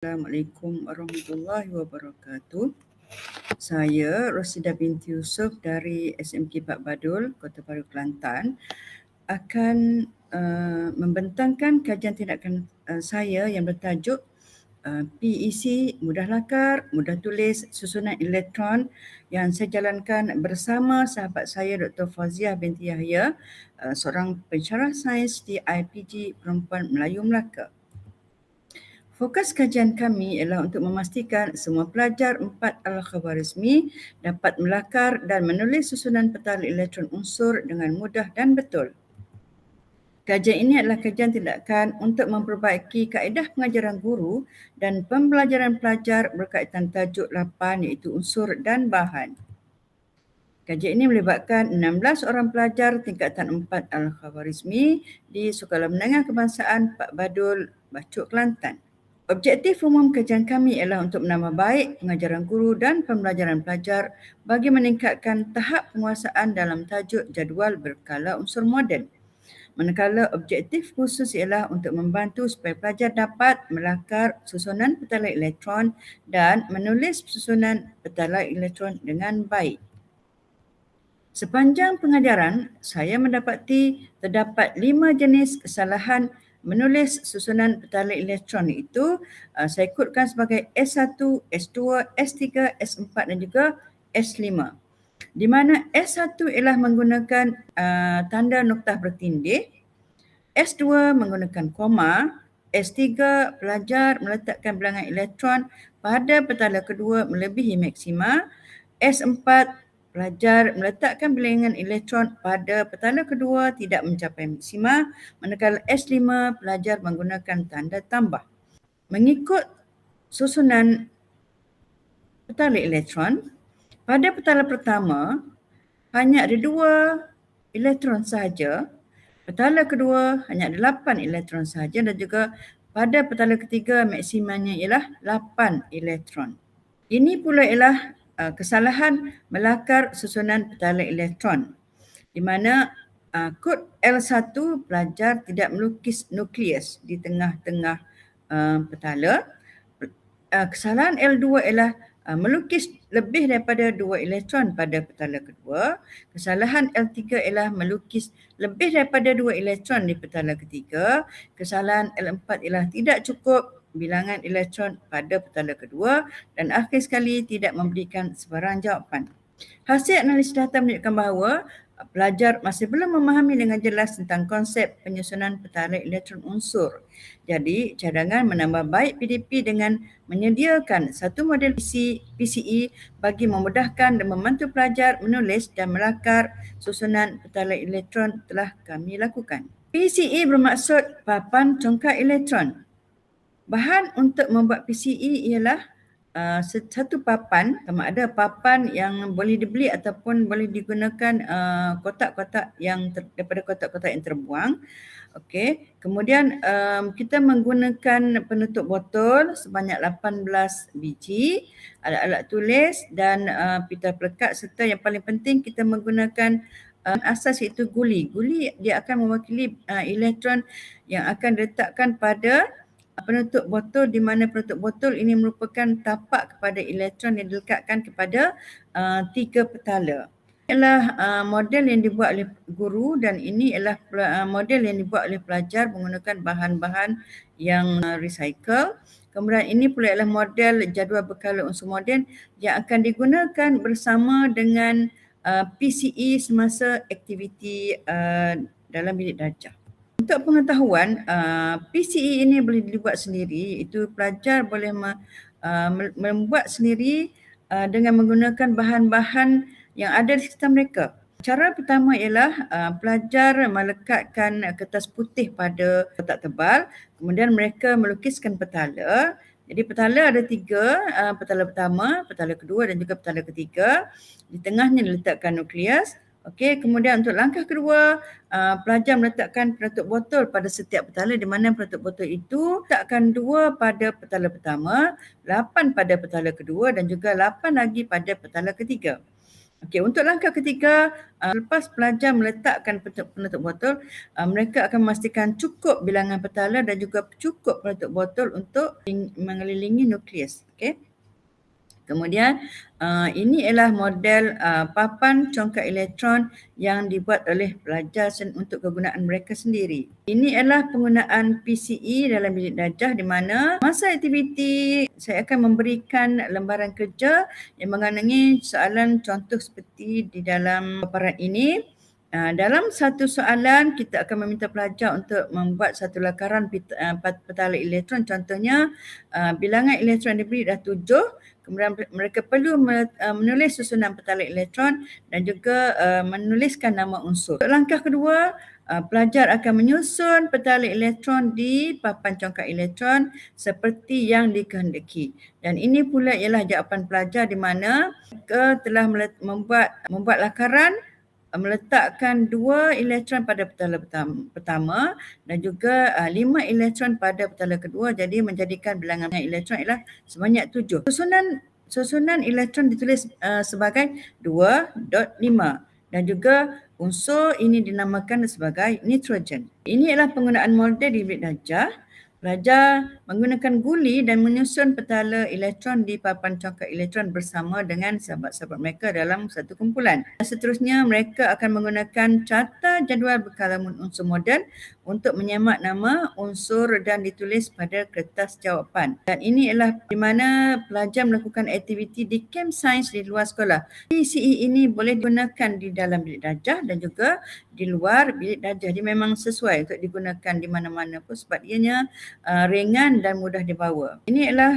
Assalamualaikum warahmatullahi wabarakatuh. Saya Rosida binti Yusof dari SMK Pak Badul, Kota Baru, Kelantan akan membentangkan kajian tindakan saya yang bertajuk PEC, mudah lakar, mudah tulis, susunan elektron yang saya jalankan bersama sahabat saya Dr. Fauziah binti Yahya, seorang pensyarah sains di IPG Perempuan Melayu Melaka. Fokus kajian kami ialah untuk memastikan semua pelajar 4 Al-Khawarizmi dapat melakar dan menulis susunan petala elektron unsur dengan mudah dan betul. Kajian ini adalah kajian tindakan untuk memperbaiki kaedah pengajaran guru dan pembelajaran pelajar berkaitan tajuk 8 iaitu unsur dan bahan. Kajian ini melibatkan 16 orang pelajar tingkatan 4 Al-Khawarizmi di Sekolah Menengah Kebangsaan Pak Badul, Bacuk, Kelantan. Objektif umum kajian kami ialah untuk menambah baik pengajaran guru dan pembelajaran pelajar bagi meningkatkan tahap penguasaan dalam tajuk jadual berkala unsur moden. Manakala objektif khusus ialah untuk membantu supaya pelajar dapat melakar susunan petala elektron dan menulis susunan petala elektron dengan baik. Sepanjang pengajaran, saya mendapati terdapat 5 jenis kesalahan menulis susunan petala elektron itu saya kodkan sebagai S1, S2, S3, S4 dan juga S5. Di mana S1 ialah menggunakan tanda noktah bertindih, S2 menggunakan koma, S3 pelajar meletakkan bilangan elektron pada petala kedua melebihi maksima, S4 pelajar meletakkan bilangan elektron pada petala kedua tidak mencapai maksima, manakala S5 pelajar menggunakan tanda tambah. Mengikut susunan petala elektron, pada petala pertama hanya ada 2 elektron sahaja, petala kedua hanya ada 8 elektron sahaja dan juga pada petala ketiga maksimanya ialah 8 elektron. Ini pula ialah kesalahan melakar susunan petala elektron di mana kod L1 pelajar tidak melukis nukleus di tengah-tengah petala. Kesalahan L2 ialah melukis lebih daripada 2 elektron pada petala kedua. Kesalahan L3 ialah melukis lebih daripada 2 elektron di petala ketiga. Kesalahan L4 ialah tidak cukup bilangan elektron pada petala kedua dan akhir sekali tidak memberikan sebarang jawapan. Hasil analisis data menunjukkan bahawa pelajar masih belum memahami dengan jelas tentang konsep penyusunan petala elektron unsur. Jadi, cadangan menambah baik PDP dengan menyediakan satu model PCE bagi memudahkan dan membantu pelajar menulis dan melakar susunan petala elektron telah kami lakukan. PCE bermaksud papan congkak elektron. Bahan untuk membuat PCE ialah satu papan, sama ada papan yang boleh dibeli ataupun boleh digunakan kotak-kotak yang daripada kotak-kotak yang terbuang. Okey, kemudian kita menggunakan penutup botol sebanyak 18 biji, alat-alat tulis dan pita pelekat serta yang paling penting kita menggunakan asas iaitu guli. Guli dia akan mewakili elektron yang akan diletakkan pada penutup botol di mana penutup botol ini merupakan tapak kepada elektron yang dilekatkan kepada 3 petala. Ini adalah model yang dibuat oleh guru dan ini adalah model yang dibuat oleh pelajar menggunakan bahan-bahan yang recycle. Kemudian ini pula adalah model jadual berkala unsur moden yang akan digunakan bersama dengan PCE semasa aktiviti dalam bilik darjah. Untuk pengetahuan, PCE ini boleh dibuat sendiri, iaitu pelajar boleh membuat sendiri dengan menggunakan bahan-bahan yang ada di sekitar mereka. Cara pertama ialah pelajar melekatkan kertas putih pada kotak tebal, kemudian mereka melukiskan petala. Jadi petala ada 3, petala pertama, petala kedua dan juga petala ketiga. Di tengahnya diletakkan nukleus. Okey, kemudian untuk langkah kedua, pelajar meletakkan penutup botol pada setiap petala di mana penutup botol itu letakkan 2 pada petala pertama, 8 pada petala kedua dan juga 8 lagi pada petala ketiga. Okey, untuk langkah ketiga, selepas pelajar meletakkan penutup botol, mereka akan memastikan cukup bilangan petala dan juga cukup penutup botol untuk mengelilingi nukleus. Okey. Kemudian ini ialah model papan congkak elektron yang dibuat oleh pelajar untuk kegunaan mereka sendiri. Ini adalah penggunaan PCE dalam bilik darjah di mana masa aktiviti saya akan memberikan lembaran kerja yang mengandungi soalan contoh seperti di dalam paparan ini. Dalam satu soalan, kita akan meminta pelajar untuk membuat satu lakaran petala elektron. Contohnya, bilangan elektron diberi dah 7. Kemudian mereka perlu menulis susunan petala elektron dan juga menuliskan nama unsur. Untuk langkah kedua, pelajar akan menyusun petala elektron di papan congkak elektron seperti yang dikehendaki. Dan ini pula ialah jawapan pelajar di mana mereka telah membuat lakaran, meletakkan 2 elektron pada petala pertama dan juga 5 elektron pada petala kedua, jadi menjadikan bilangan elektron ialah sebanyak 7. Susunan elektron ditulis sebagai 2.5 dan juga unsur ini dinamakan sebagai nitrogen. Ini adalah penggunaan molder di bilik darjah. Pelajar menggunakan guli dan menyusun petala elektron di papan congkak elektron bersama dengan sahabat-sahabat mereka dalam satu kumpulan. Seterusnya, mereka akan menggunakan carta jadual berkalamun unsur moden untuk menyemak nama unsur dan ditulis pada kertas jawapan. Dan ini adalah di mana pelajar melakukan aktiviti di kem sains di luar sekolah. PCE ini boleh digunakan di dalam bilik darjah dan juga di luar bilik darjah. Dia memang sesuai untuk digunakan di mana-mana pun sebab ianya ringan dan mudah dibawa. Ini adalah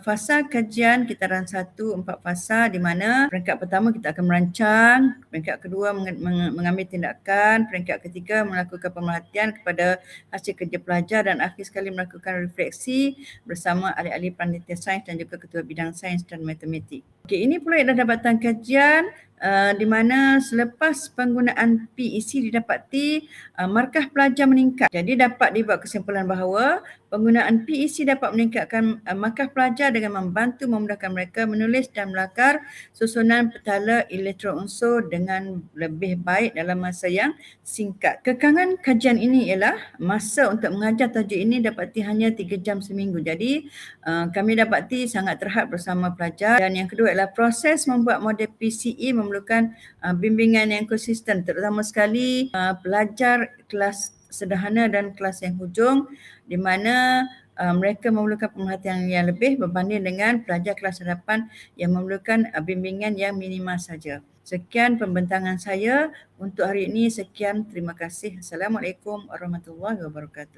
fasa kajian kitaran 1 4 fasa di mana peringkat pertama kita akan merancang, peringkat kedua mengambil tindakan, peringkat ketiga melakukan pemerhatian kepada hasil kerja pelajar dan akhir sekali melakukan refleksi bersama ahli-ahli penelitian sains dan juga ketua bidang sains dan matematik. Okey, ini pula adalah dapatan kajian di mana selepas penggunaan PEC didapati markah pelajar meningkat. Jadi dapat dibuat kesimpulan bahawa penggunaan PEC dapat meningkatkan markah pelajar dengan membantu memudahkan mereka menulis dan melakar susunan petala elektron unsur dengan lebih baik dalam masa yang singkat. Kekangan kajian ini ialah masa untuk mengajar tajuk ini dapati hanya 3 jam seminggu. Jadi kami dapati sangat terhad bersama pelajar. Dan yang kedua ialah proses membuat model PCE memerlukan bimbingan yang konsisten, terutama sekali pelajar kelas sederhana dan kelas yang hujung di mana mereka memerlukan pemerhatian yang lebih berbanding dengan pelajar kelas hadapan yang memerlukan bimbingan yang minima saja. Sekian pembentangan saya untuk hari ini. Sekian, terima kasih. Assalamualaikum warahmatullahi wabarakatuh.